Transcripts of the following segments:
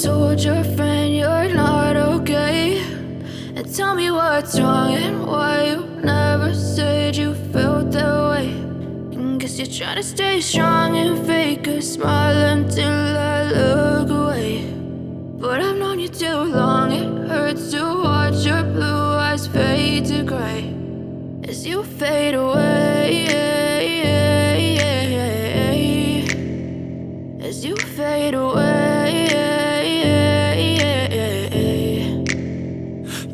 told your friend you're not okay, and tell me what's wrong and why you never said you felt that way. And guess you're trying to stay strong and fake a smile until I look away. But I've known you too long, it hurts to watch your blue eyes fade to gray as you fade away, as you fade away.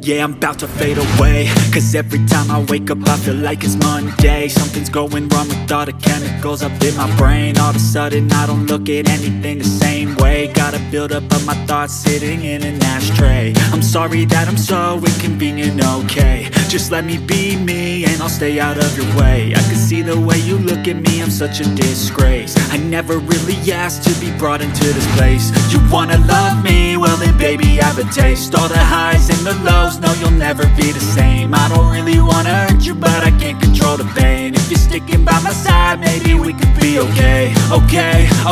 Yeah, I'm about to fade away, 'cause every time I wake up I feel like it's Monday. Something's going wrong with all the chemicals up in my brain. All of a sudden I don't look at anything the same way. Gotta build up of my thoughts sitting in an ashtray. I'm sorry that I'm so inconvenient, okay? Just let me be me and I'll stay out of your way. I can see the way you look at me, I'm such a disgrace. I never really asked to be brought into this place. You wanna love me? Well then baby have a taste. All the highs and the lows, no you'll never be the same. I don't really wanna hurt you, but I can't control the pain. If you're sticking by my side, maybe we could be okay.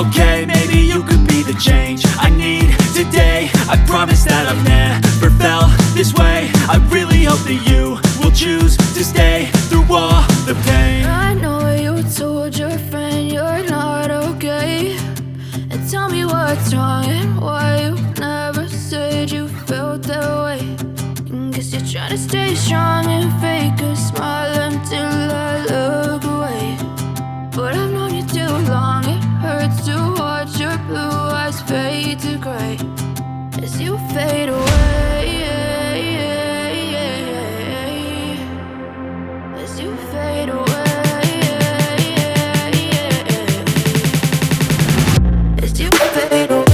Okay, maybe you could be the change I need today. I promise that I've never felt this way. I really hope that you will choose to stay through all the pain. I know you told your friend you're not okay, and tell me what's wrong and why you never said you felt that way. And guess you're trying to stay strong and fake a smile until I look away. But I've known you too long, it hurts to watch your blue eyes fade to gray as you fade away, as you fade away, as you fade away.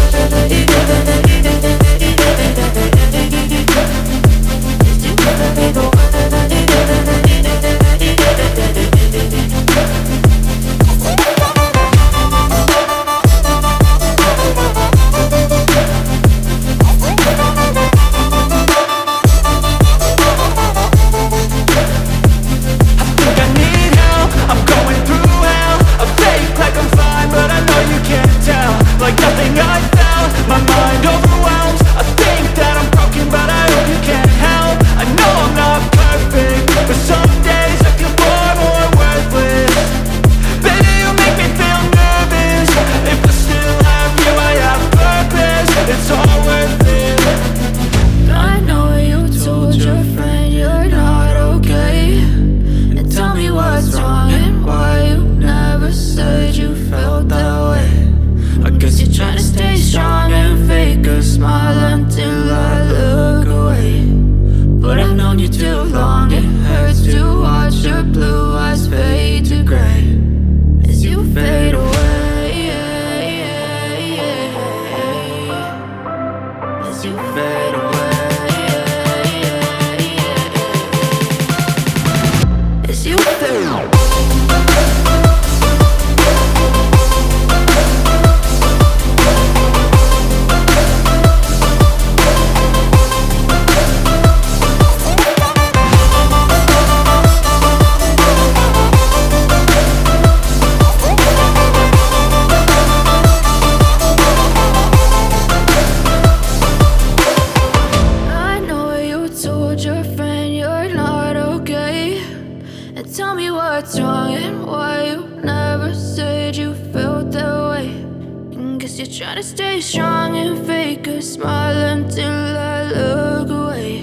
Try to stay strong and fake a smile until I look away.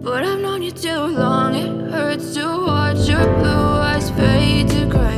But I've known you too long, it hurts to watch your blue eyes fade to gray.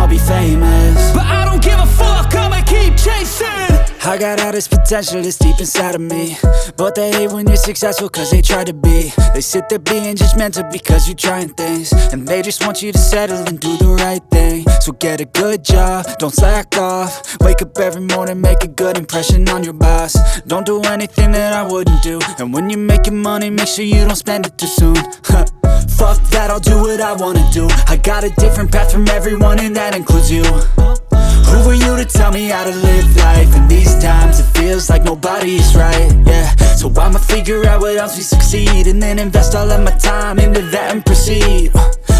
I'll be famous. But I don't give a fuck, I'ma keep chasing. I got all this potential that's deep inside of me, but they hate when you're successful cause they try to be. They sit there being judgmental because you're trying things, and they just want you to settle and do the right thing. So get a good job, don't slack off. Wake up every morning, make a good impression on your boss. Don't do anything that I wouldn't do, and when you're making money, make sure you don't spend it too soon. Fuck that, I'll do what I wanna do. I got a different path from everyone, and that includes you. Who are you to tell me how to live life? In these times it feels like nobody is right, yeah. So I'ma figure out what else we succeed, and then invest all of my time into that and proceed.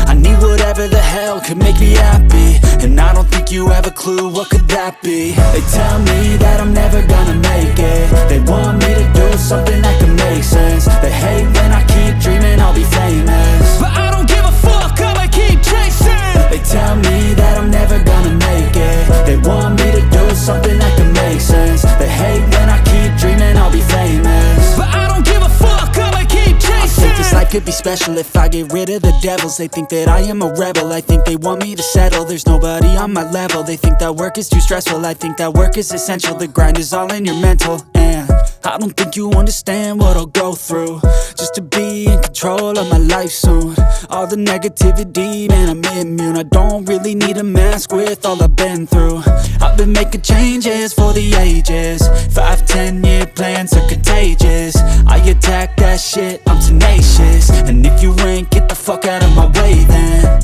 I need whatever the hell could make me happy, and I don't think you have a clue what could that be. They tell me that I'm never gonna make it. They want me to do something that can make sense. They hate when I keep dreaming I'll be famous. But I don't give a fuck, I'ma keep chasing. They tell me that I'm never gonna make it. They want me to do something that can make sense. They hate when I keep dreaming I'll be famous. But I don't give a fuck, I'ma keep chasing. I think this life could be special if I get rid of the devils. They think that I am a rebel, I think they want me to settle. There's nobody on my level. They think that work is too stressful, I think that work is essential. The grind is all in your mental, and I don't think you understand what I'll go through just to be in control of my life soon. All the negativity, man, I'm immune. I don't really need a mask with all I've been through. I've been making changes for the ages. 5-10 year plans are contagious. I attack that shit, I'm tenacious. And if you ain't, get the fuck out of my way then.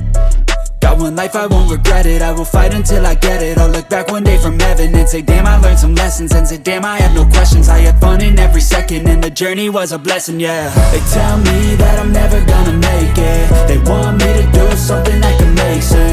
Got one life, I won't regret it. I will fight until I get it. I'll look back one day from heaven and say damn, I learned some lessons. And say damn, I had no questions. I had fun in every second, and the journey was a blessing, yeah. They tell me that I'm never gonna make it. They want me to do something that can make sense.